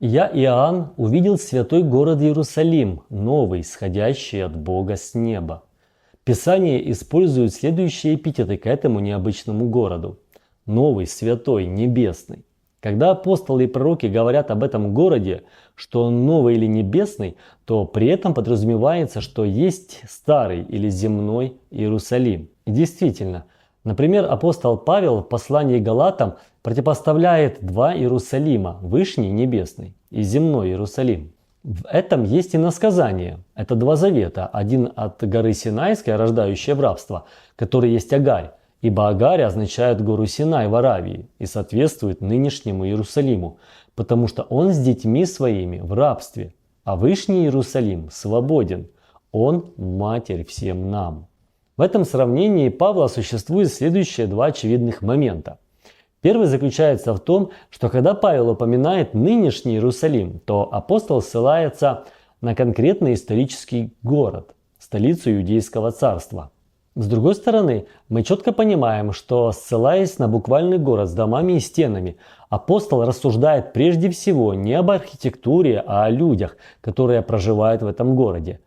«Я, Иоанн, увидел святой город Иерусалим, новый, сходящий от Бога с неба». Писание использует следующие эпитеты к этому необычному городу. Новый, святой, небесный. Когда апостолы и пророки говорят об этом городе, что он новый или небесный, то при этом подразумевается, что есть старый или земной Иерусалим. И действительно, например, апостол Павел в послании к Галатам противопоставляет два Иерусалима – Вышний небесный и земной Иерусалим. В этом есть иносказание. Это два завета. Один от горы Синайской, рождающей в рабство, который есть Агарь. Ибо Агарь означает гору Синай в Аравии и соответствует нынешнему Иерусалиму, потому что он с детьми своими в рабстве, а Вышний Иерусалим свободен. Он матерь всем нам. В этом сравнении Павла существует следующие два очевидных момента. Первый заключается в том, что когда Павел упоминает нынешний Иерусалим, то апостол ссылается на конкретный исторический город, столицу Иудейского царства. С другой стороны, мы четко понимаем, что, ссылаясь на буквальный город с домами и стенами, апостол рассуждает прежде всего не об архитектуре, а о людях, которые проживают в этом городе.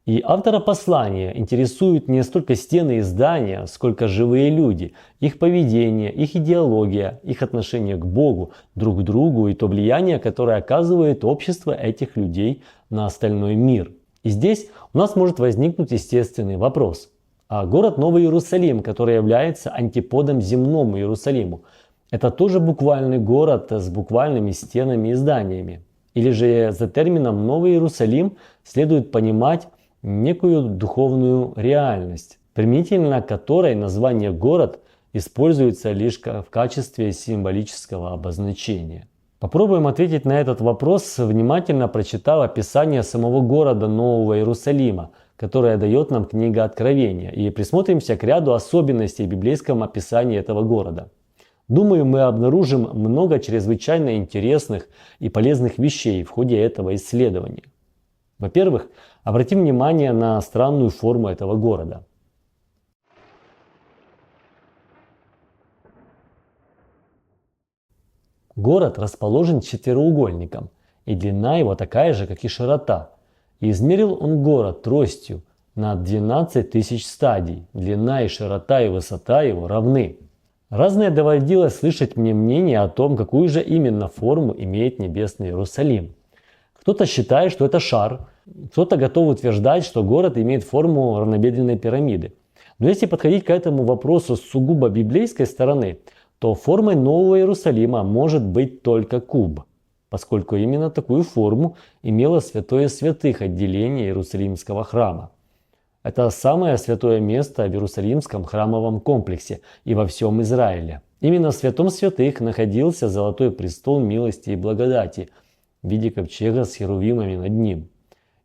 И автора послания интересуют не столько стены и здания, сколько живые люди, их поведение, их идеология, их отношение к Богу, друг к другу и то влияние, которое оказывает общество этих людей на остальной мир. И здесь у нас может возникнуть естественный вопрос. А город Новый Иерусалим, который является антиподом земному Иерусалиму, это тоже буквальный город с буквальными стенами и зданиями? Или же за термином Новый Иерусалим следует понимать некую духовную реальность, применительно к которой название «город» используется лишь в качестве символического обозначения? Попробуем ответить на этот вопрос, внимательно прочитав описание самого города Нового Иерусалима, которое дает нам книга Откровения, и присмотримся к ряду особенностей в библейском описании этого города. Думаю, мы обнаружим много чрезвычайно интересных и полезных вещей в ходе этого исследования. Во-первых, обратим внимание на странную форму этого города. Город расположен четвероугольником, и длина его такая же, как и широта. И измерил он город тростью на 12 тысяч стадий. Длина и широта и высота его равны. Разное доводилось слышать мне мнение о том, какую же именно форму имеет небесный Иерусалим. Кто-то считает, что это шар, кто-то готов утверждать, что город имеет форму равнобедренной пирамиды. Но если подходить к этому вопросу с сугубо библейской стороны, то формой Нового Иерусалима может быть только куб, поскольку именно такую форму имело святое святых отделение Иерусалимского храма. Это самое святое место в Иерусалимском храмовом комплексе и во всем Израиле. Именно в святом святых находился золотой престол милости и благодати в виде ковчега с херувимами над ним.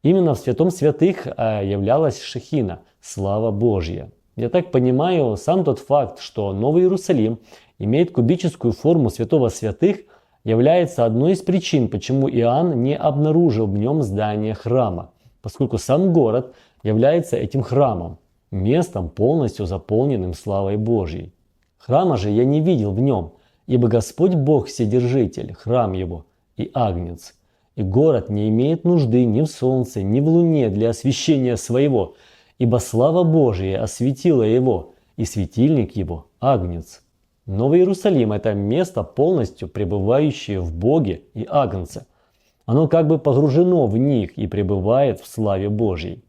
Именно в святом святых являлась Шехина, слава Божья. Я так понимаю, сам тот факт, что Новый Иерусалим имеет кубическую форму святого святых, является одной из причин, почему Иоанн не обнаружил в нем здание храма, поскольку сам город является этим храмом, местом, полностью заполненным славой Божьей. Храма же я не видел в нем, ибо Господь Бог Вседержитель, храм его и агнец. И город не имеет нужды ни в солнце, ни в луне для освящения своего, ибо слава Божия осветила его, и светильник его – агнец. Новый Иерусалим – это место, полностью пребывающее в Боге и агнце. Оно как бы погружено в них и пребывает в славе Божьей.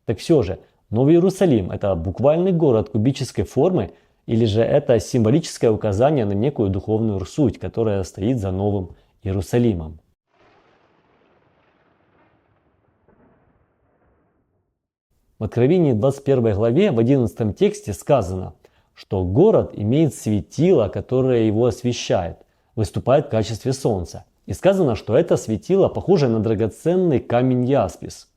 Так все же, Новый Иерусалим – это буквальный город кубической формы, или же это символическое указание на некую духовную суть, которая стоит за Новым Иерусалимом? В Откровении 21 главе в 11 тексте сказано, что город имеет светило, которое его освещает, выступает в качестве солнца. И сказано, что это светило похоже на драгоценный камень яспис.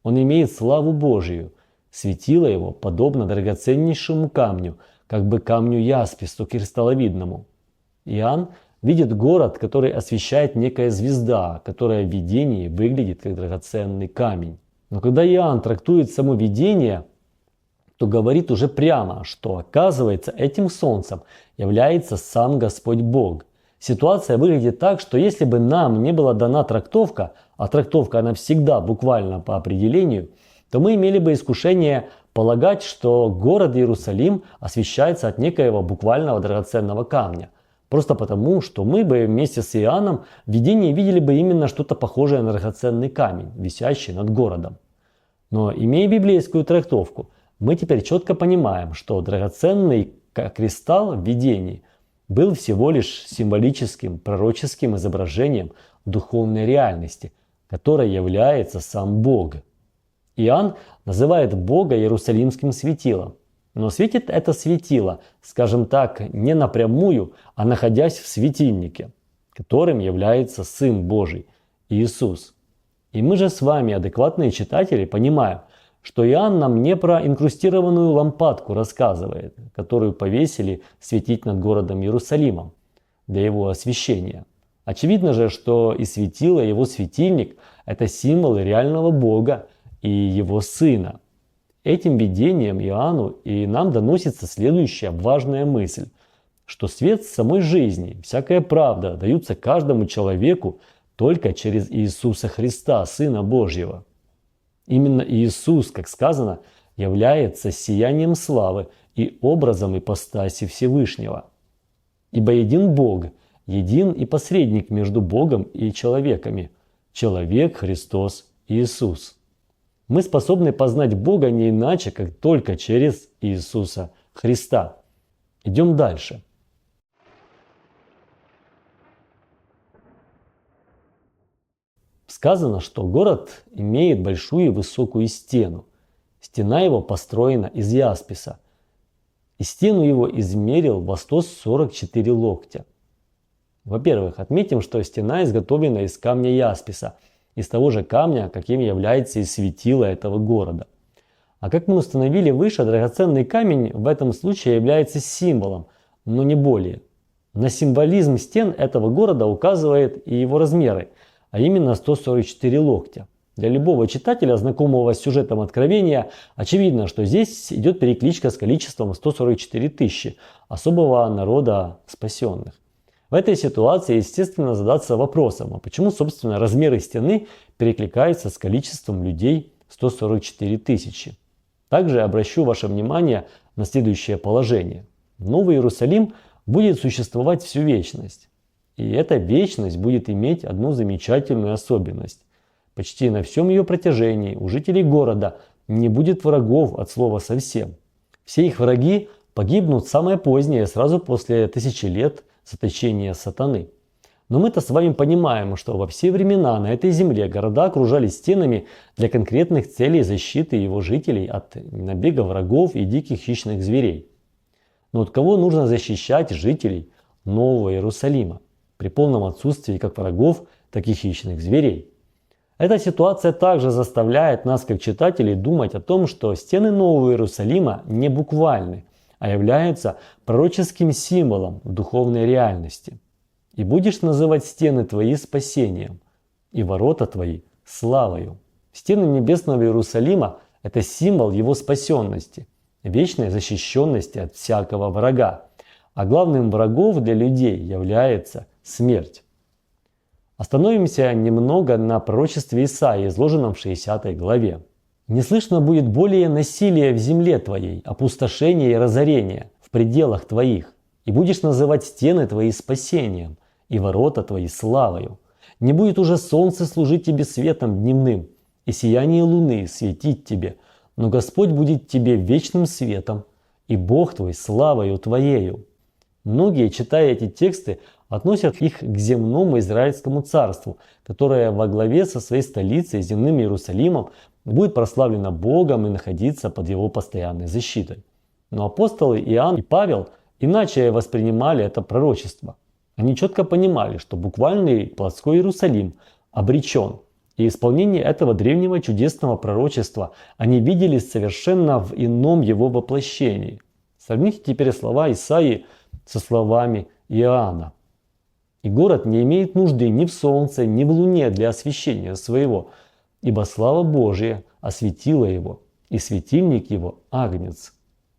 Он имеет славу Божию. Светило его подобно драгоценнейшему камню, как бы камню яспису кристалловидному. Иоанн видит город, который освещает некая звезда, которая в видении выглядит как драгоценный камень. Но когда Иоанн трактует само видение, то говорит уже прямо, что оказывается этим солнцем является сам Господь Бог. Ситуация выглядит так, что если бы нам не была дана трактовка, а трактовка она всегда буквально по определению, то мы имели бы искушение полагать, что город Иерусалим освещается от некоего буквального драгоценного камня. Просто потому, что мы бы вместе с Иоанном в видении видели бы именно что-то похожее на драгоценный камень, висящий над городом. Но имея библейскую трактовку, мы теперь четко понимаем, что драгоценный кристалл в видении был всего лишь символическим, пророческим изображением духовной реальности, которой является сам Бог. Иоанн называет Бога Иерусалимским светилом. Но светит это светило, скажем так, не напрямую, а находясь в светильнике, которым является Сын Божий, Иисус. И мы же с вами, адекватные читатели, понимаем, что Иоанн нам не про инкрустированную лампадку рассказывает, которую повесили светить над городом Иерусалимом для его освящения. Очевидно же, что и светило, и его светильник – это символы реального Бога и его Сына. Этим видением Иоанну и нам доносится следующая важная мысль, что свет самой жизни, всякая правда даются каждому человеку только через Иисуса Христа, Сына Божьего. Именно Иисус, как сказано, является сиянием славы и образом ипостаси Всевышнего. Ибо един Бог, един и посредник между Богом и человеками, человек Христос Иисус. Мы способны познать Бога не иначе, как только через Иисуса Христа. Идем дальше. Сказано, что город имеет большую и высокую стену. Стена его построена из ясписа. И стену его измерил во 144 локтя. Во-первых, отметим, что стена изготовлена из камня ясписа, из того же камня, каким является и светило этого города. А как мы установили выше, драгоценный камень в этом случае является символом, но не более. На символизм стен этого города указывает и его размеры, а именно 144 локтя. Для любого читателя, знакомого с сюжетом Откровения, очевидно, что здесь идет перекличка с количеством 144 тысячи особого народа спасенных. В этой ситуации, естественно, задаться вопросом, а почему, собственно, размеры стены перекликаются с количеством людей 144 тысячи. Также обращу ваше внимание на следующее положение. Новый Иерусалим будет существовать всю вечность. И эта вечность будет иметь одну замечательную особенность. Почти на всем ее протяжении у жителей города не будет врагов от слова совсем. Все их враги погибнут самое позднее, сразу после 1000 лет заточения сатаны. Но мы-то с вами понимаем, что во все времена на этой земле города окружались стенами для конкретных целей защиты его жителей от набега врагов и диких хищных зверей. Но от кого нужно защищать жителей Нового Иерусалима при полном отсутствии как врагов, так и хищных зверей? Эта ситуация также заставляет нас, как читателей, думать о том, что стены Нового Иерусалима не буквальны, а являются пророческим символом в духовной реальности. «И будешь называть стены твои спасением, и ворота твои славою». Стены небесного Иерусалима – это символ его спасенности, вечной защищенности от всякого врага. А главным врагом для людей является смерть. Остановимся немного на пророчестве Исаии, изложенном в 60 главе. «Не слышно будет более насилия в земле твоей, опустошения и разорения в пределах твоих, и будешь называть стены твои спасением, и ворота твои славою. Не будет уже солнце служить тебе светом дневным, и сияние луны светить тебе, но Господь будет тебе вечным светом, и Бог твой славою твоею». Многие, читая эти тексты, относят их к земному Израильскому царству, которое во главе со своей столицей, земным Иерусалимом, будет прославлено Богом и находиться под его постоянной защитой. Но апостолы Иоанн и Павел иначе воспринимали это пророчество. Они четко понимали, что буквальный плотской Иерусалим обречен, и исполнение этого древнего чудесного пророчества они видели совершенно в ином его воплощении. Сравните теперь слова Исаии со словами Иоанна. «И город не имеет нужды ни в солнце, ни в луне для освещения своего, ибо слава Божия осветила его, и светильник его – агнец».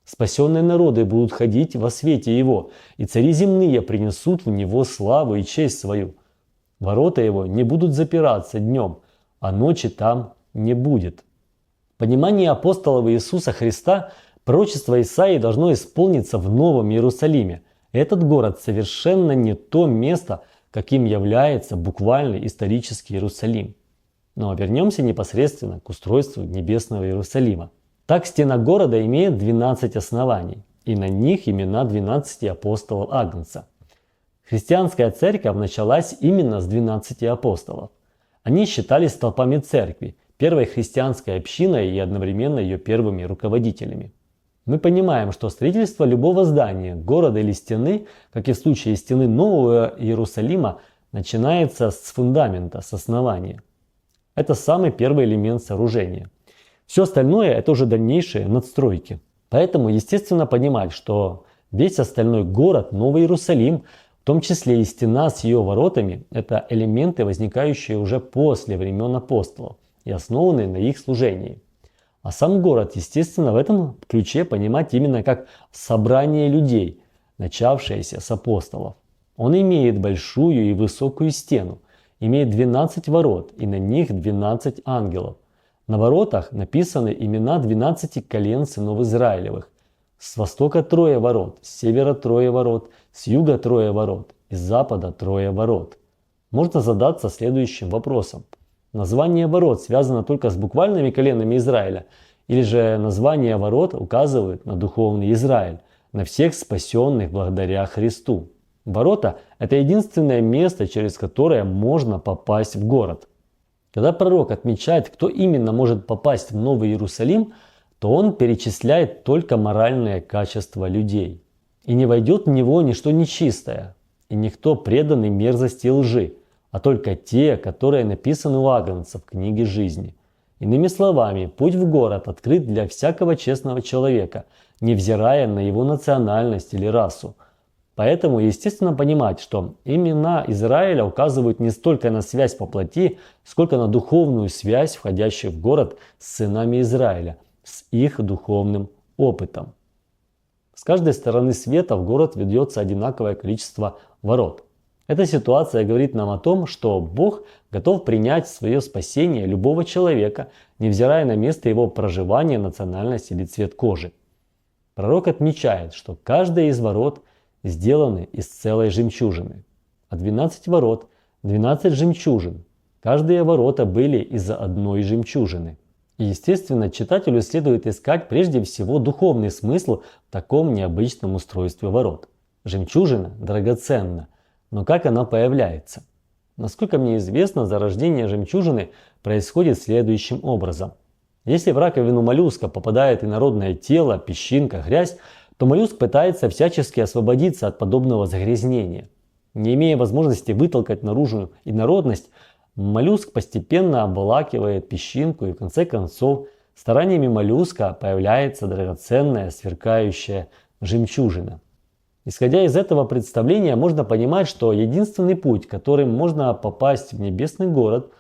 Спасенные народы будут ходить во свете его, и цари земные принесут в него славу и честь свою. Ворота его не будут запираться днем, а ночи там не будет. В понимании апостолов Иисуса Христа пророчество Исаии должно исполниться в Новом Иерусалиме. Этот город совершенно не то место, каким является буквальный исторический Иерусалим. Но вернемся непосредственно к устройству небесного Иерусалима. Так стена города имеет 12 оснований, и на них имена 12 апостолов Агнца. Христианская церковь началась именно с 12 апостолов. Они считались столпами церкви, первой христианской общиной и одновременно ее первыми руководителями. Мы понимаем, что строительство любого здания, города или стены, как и в случае стены Нового Иерусалима, начинается с фундамента, с основания. Это самый первый элемент сооружения. Все остальное – это уже дальнейшие надстройки. Поэтому естественно понимать, что весь остальной город, Новый Иерусалим, в том числе и стена с ее воротами, это элементы, возникающие уже после времен апостолов и основанные на их служении. А сам город, естественно, в этом ключе понимать именно как собрание людей, начавшееся с апостолов. Он имеет большую и высокую стену, имеет 12 ворот и на них 12 ангелов. На воротах написаны имена 12 колен сынов Израилевых. С востока 3 ворот, с севера 3 ворот, с юга 3 ворот, из запада 3 ворот. Можно задаться следующим вопросом. Название ворот связано только с буквальными коленами Израиля, или же название ворот указывает на духовный Израиль, на всех спасенных благодаря Христу. Ворота – это единственное место, через которое можно попасть в город. Когда пророк отмечает, кто именно может попасть в Новый Иерусалим, то он перечисляет только моральные качества людей. И не войдет в него ничто нечистое, и никто преданный мерзости и лжи, а только те, которые написаны у Агнца в книге жизни. Иными словами, путь в город открыт для всякого честного человека, невзирая на его национальность или расу. Поэтому естественно понимать, что имена Израиля указывают не столько на связь по плоти, сколько на духовную связь, входящую в город с сынами Израиля, с их духовным опытом. С каждой стороны света в город ведется одинаковое количество ворот. Эта ситуация говорит нам о том, что Бог готов принять в свое спасение любого человека, невзирая на место его проживания, национальность или цвет кожи. Пророк отмечает, что каждая из ворот сделаны из целой жемчужины. А 12 ворот – 12 жемчужин. Каждые ворота были из одной жемчужины. И естественно, читателю следует искать прежде всего духовный смысл в таком необычном устройстве ворот. Жемчужина драгоценна, но как она появляется? Насколько мне известно, зарождение жемчужины происходит следующим образом. Если в раковину моллюска попадает инородное тело, песчинка, грязь, то моллюск пытается всячески освободиться от подобного загрязнения. Не имея возможности вытолкать наружу инородность, моллюск постепенно обволакивает песчинку, и в конце концов стараниями моллюска появляется драгоценная сверкающая жемчужина. Исходя из этого представления, можно понимать, что единственный путь, которым можно попасть в небесный город,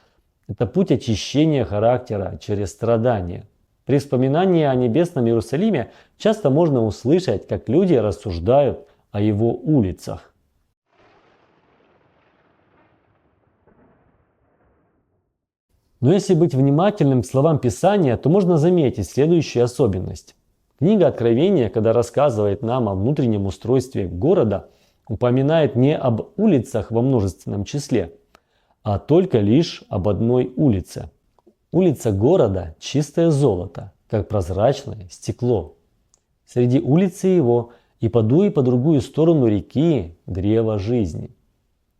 это путь очищения характера через страдания. При вспоминании о небесном Иерусалиме часто можно услышать, как люди рассуждают о его улицах. Но если быть внимательным к словам Писания, то можно заметить следующую особенность. Книга Откровения, когда рассказывает нам о внутреннем устройстве города, упоминает не об улицах во множественном числе, а только лишь об одной улице. Улица города – чистое золото, как прозрачное стекло. Среди улицы его и по ту и по другую сторону реки древо жизни.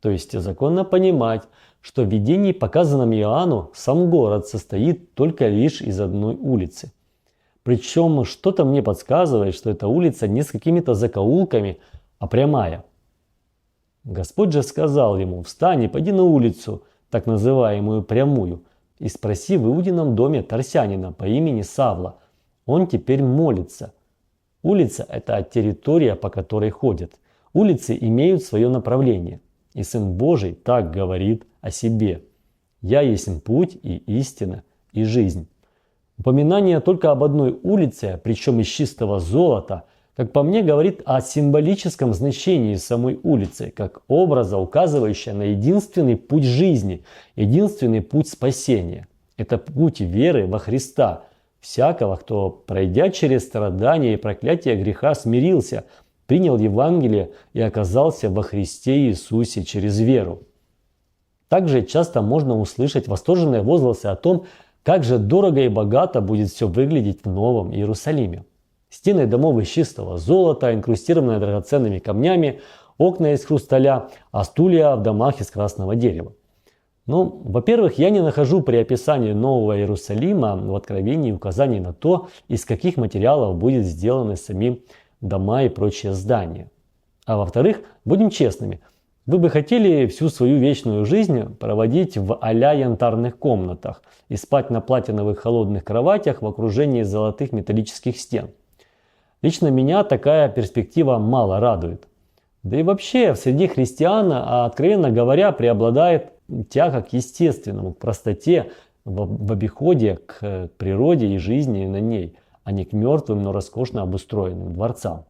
То есть законно понимать, что в видении, показанном Иоанну, сам город состоит только лишь из одной улицы. Причем что-то мне подсказывает, что эта улица не с какими-то закоулками, а прямая. Господь же сказал ему: «Встань и пойди на улицу, так называемую прямую, и спроси в Иудином доме Тарсянина по имени Савла. Он теперь молится». Улица – это территория, по которой ходят. Улицы имеют свое направление. И Сын Божий так говорит о себе: «Я есть путь и истина и жизнь». Упоминание только об одной улице, причем из чистого золота, как по мне, говорит о символическом значении самой улицы, как образа, указывающего на единственный путь жизни, единственный путь спасения. Это путь веры во Христа, всякого, кто, пройдя через страдания и проклятие греха, смирился, принял Евангелие и оказался во Христе Иисусе через веру. Также часто можно услышать восторженные возгласы о том, как же дорого и богато будет все выглядеть в Новом Иерусалиме. Стены домов из чистого золота, инкрустированные драгоценными камнями, окна из хрусталя, а стулья в домах из красного дерева. Ну, во-первых, я не нахожу при описании Нового Иерусалима в Откровении указаний на то, из каких материалов будет сделаны сами дома и прочие здания. А во-вторых, будем честными, вы бы хотели всю свою вечную жизнь проводить в а-ля янтарных комнатах и спать на платиновых холодных кроватях в окружении золотых металлических стен. Лично меня такая перспектива мало радует. Да и вообще, среди христиан, откровенно говоря, преобладает тяга к естественному, к простоте, в обиходе к природе и жизни на ней, а не к мертвым, но роскошно обустроенным дворцам.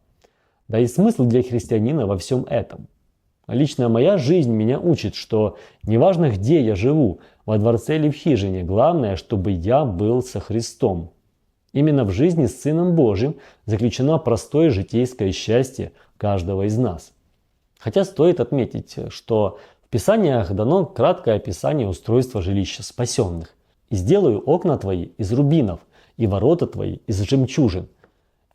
Да и смысл для христианина во всем этом. Лично моя жизнь меня учит, что неважно, где я живу, во дворце или в хижине, главное, чтобы я был со Христом. Именно в жизни с Сыном Божьим заключено простое житейское счастье каждого из нас. Хотя стоит отметить, что в Писаниях дано краткое описание устройства жилища спасенных. «И сделаю окна твои из рубинов, и ворота твои из жемчужин,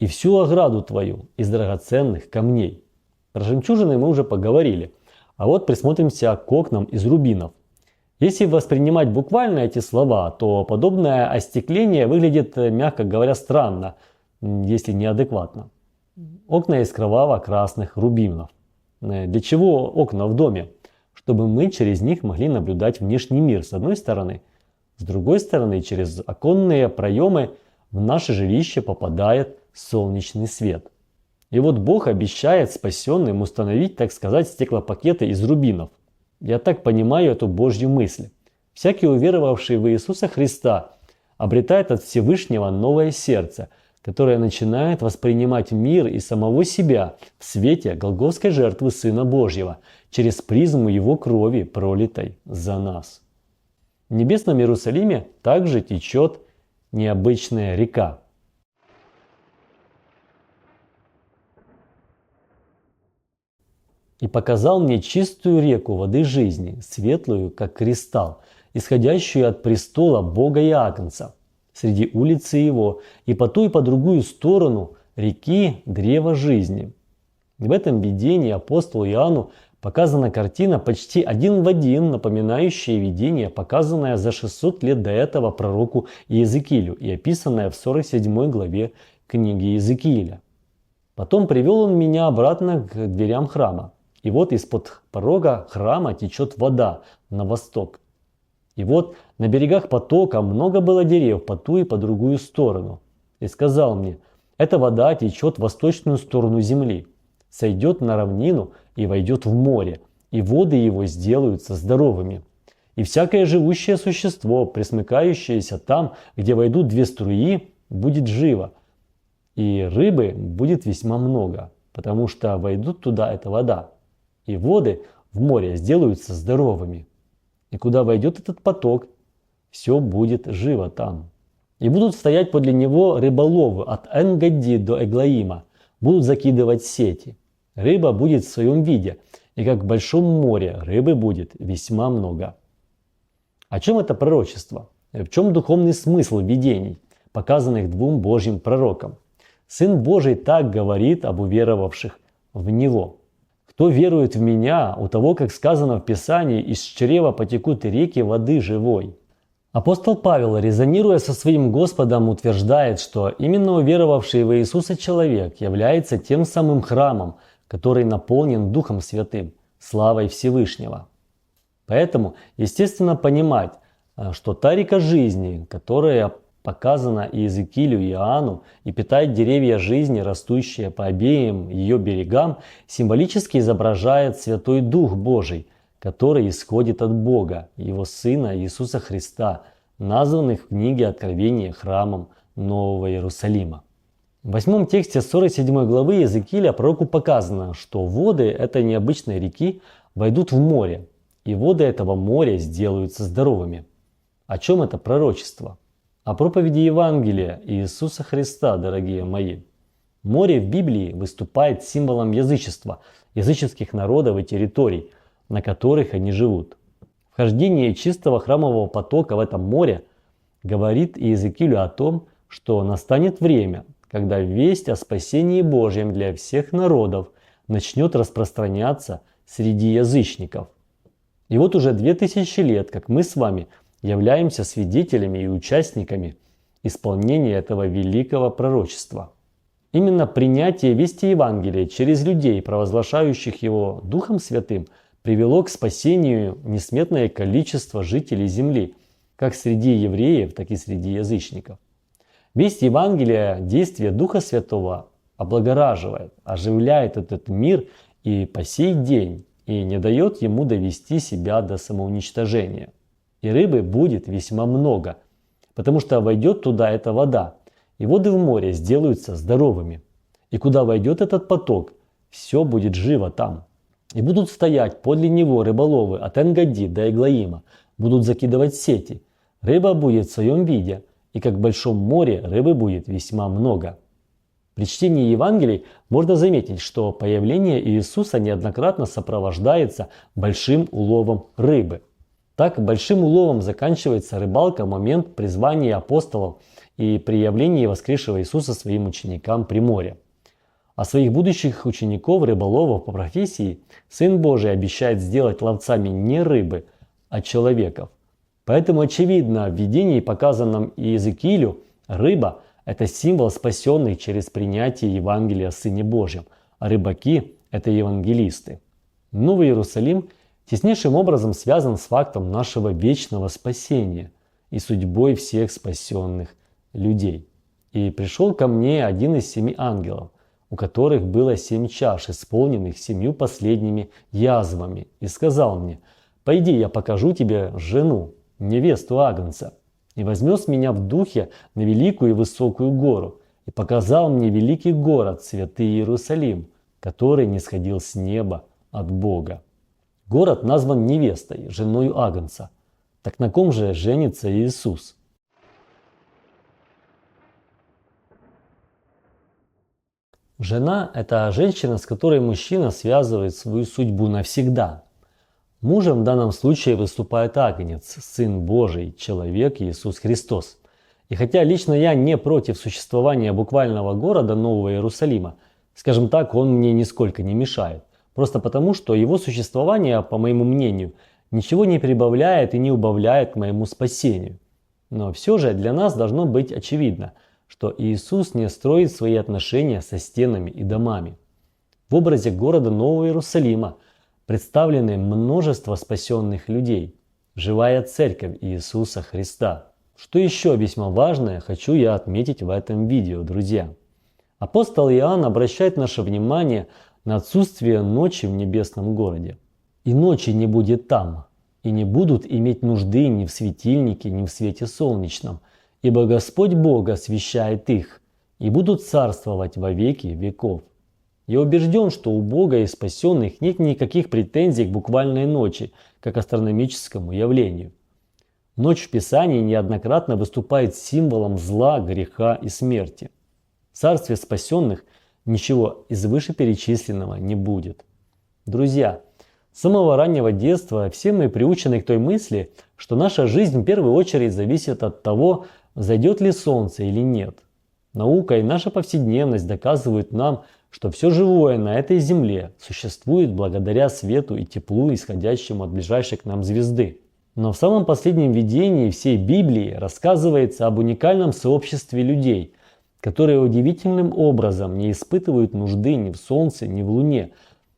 и всю ограду твою из драгоценных камней». Про жемчужины мы уже поговорили, а вот присмотримся к окнам из рубинов. Если воспринимать буквально эти слова, то подобное остекление выглядит, мягко говоря, странно, если неадекватно. Окна из кроваво-красных рубинов. Для чего окна в доме? Чтобы мы через них могли наблюдать внешний мир с одной стороны. С другой стороны, через оконные проемы в наше жилище попадает солнечный свет. И вот Бог обещает спасенным установить, так сказать, стеклопакеты из рубинов. Я так понимаю эту Божью мысль. Всякий уверовавший в Иисуса Христа обретает от Всевышнего новое сердце, которое начинает воспринимать мир и самого себя в свете голгофской жертвы Сына Божьего через призму Его крови, пролитой за нас. В небесном Иерусалиме также течет необычная река. «И показал мне чистую реку воды жизни, светлую, как кристалл, исходящую от престола Бога и Агнца, среди улицы его, и по ту и по другую сторону реки древа жизни». В этом видении апостолу Иоанну показана картина почти один в один, напоминающая видение, показанное за 600 лет до этого пророку Иезекиилю и описанное в 47 главе книги Иезекииля. «Потом привел он меня обратно к дверям храма. И вот из-под порога храма течет вода на восток. И вот на берегах потока много было дерев по ту и по другую сторону. И сказал мне: эта вода течет в восточную сторону земли, сойдет на равнину и войдет в море, и воды его сделаются здоровыми. И всякое живущее существо, пресмыкающееся там, где войдут две струи, будет живо. И рыбы будет весьма много, потому что войдут туда эта вода. И воды в море сделаются здоровыми. И куда войдет этот поток, все будет живо там. И будут стоять подле него рыболовы от Эн-Гадди до Эглаима, будут закидывать сети. Рыба будет в своем виде, и как в большом море рыбы будет весьма много». О чем это пророчество? В чем духовный смысл видений, показанных двум Божьим пророкам? Сын Божий так говорит об уверовавших в Него. «Кто верует в Меня, у того, как сказано в Писании, из чрева потекут реки воды живой». Апостол Павел, резонируя со своим Господом, утверждает, что именно уверовавший в Иисуса человек является тем самым храмом, который наполнен Духом Святым, славой Всевышнего. Поэтому, естественно, понимать, что та река жизни, которая показана Иезекиилю и Иоанну и питает деревья жизни, растущие по обеим ее берегам, символически изображает Святой Дух Божий, который исходит от Бога, Его Сына Иисуса Христа, названных в книге Откровения храмом Нового Иерусалима. В 8 тексте 47 главы Иезекииля пророку показано, что воды этой необычной реки войдут в море, и воды этого моря сделаются здоровыми. О чем это пророчество? О проповеди Евангелия Иисуса Христа, дорогие мои. Море в Библии выступает символом язычества, языческих народов и территорий, на которых они живут. Вхождение чистого храмового потока в это море говорит Иезекиилю о том, что настанет время, когда весть о спасении Божьем для всех народов начнет распространяться среди язычников. И вот уже 2000 лет, как мы с вами являемся свидетелями и участниками исполнения этого великого пророчества. Именно принятие вести Евангелия через людей, провозглашающих его Духом Святым, привело к спасению несметное количество жителей земли, как среди евреев, так и среди язычников. Весть Евангелия, действие Духа Святого облагораживает, оживляет этот мир и по сей день, и не дает ему довести себя до самоуничтожения. И рыбы будет весьма много, потому что войдет туда эта вода, и воды в море сделаются здоровыми. И куда войдет этот поток, все будет живо там. И будут стоять подле него рыболовы от Эн-Гади до Эглаима, будут закидывать сети. Рыба будет в своем виде, и как в большом море рыбы будет весьма много. При чтении Евангелий можно заметить, что появление Иисуса неоднократно сопровождается большим уловом рыбы. Так, большим уловом заканчивается рыбалка в момент призвания апостолов и при явлении воскресшего Иисуса своим ученикам при море. А своих будущих учеников, рыболовов по профессии, Сын Божий обещает сделать ловцами не рыбы, а человеков. Поэтому очевидно, в видении, показанном Иезекиилю, рыба – это символ спасенных через принятие Евангелия о Сыне Божьем, а рыбаки – это евангелисты. Новый Иерусалим теснейшим образом связан с фактом нашего вечного спасения и судьбой всех спасенных людей. «И пришел ко мне один из 7 ангелов, у которых было 7 чаш, исполненных 7 последними язвами, и сказал мне: «Пойди, я покажу тебе жену, невесту Агнца». И вознес меня в духе на великую и высокую гору, и показал мне великий город, святый Иерусалим, который нисходил с неба от Бога. Город назван невестой, женою Агнца. Так на ком же женится Иисус? Жена – это женщина, с которой мужчина связывает свою судьбу навсегда. Мужем в данном случае выступает Агнец, Сын Божий, человек Иисус Христос. И хотя лично я не против существования буквального города Нового Иерусалима, скажем так, он мне нисколько не мешает. Просто потому, что его существование, по моему мнению, ничего не прибавляет и не убавляет к моему спасению. Но все же для нас должно быть очевидно, что Иисус не строит свои отношения со стенами и домами. В образе города Нового Иерусалима представлены множество спасенных людей, живая церковь Иисуса Христа. Что еще весьма важное хочу я отметить в этом видео, друзья. Апостол Иоанн обращает наше внимание на отсутствие ночи в небесном городе. «И ночи не будет там, и не будут иметь нужды ни в светильнике, ни в свете солнечном, ибо Господь Бог освещает их, и будут царствовать во веки веков». Я убежден, что у Бога и спасенных нет никаких претензий к буквальной ночи, как астрономическому явлению. Ночь в Писании неоднократно выступает символом зла, греха и смерти. В царстве спасенных ничего из вышеперечисленного не будет. Друзья, с самого раннего детства все мы приучены к той мысли, что наша жизнь в первую очередь зависит от того, взойдет ли солнце или нет. Наука и наша повседневность доказывают нам, что все живое на этой земле существует благодаря свету и теплу, исходящему от ближайшей к нам звезды. Но в самом последнем видении всей Библии рассказывается об уникальном сообществе людей, которые удивительным образом не испытывают нужды ни в солнце, ни в луне,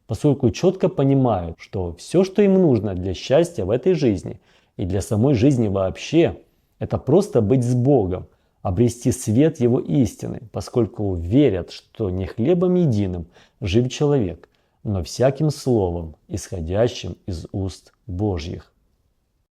поскольку четко понимают, что все, что им нужно для счастья в этой жизни и для самой жизни вообще, это просто быть с Богом, обрести свет Его истины, поскольку верят, что не хлебом единым жив человек, но всяким словом, исходящим из уст Божьих.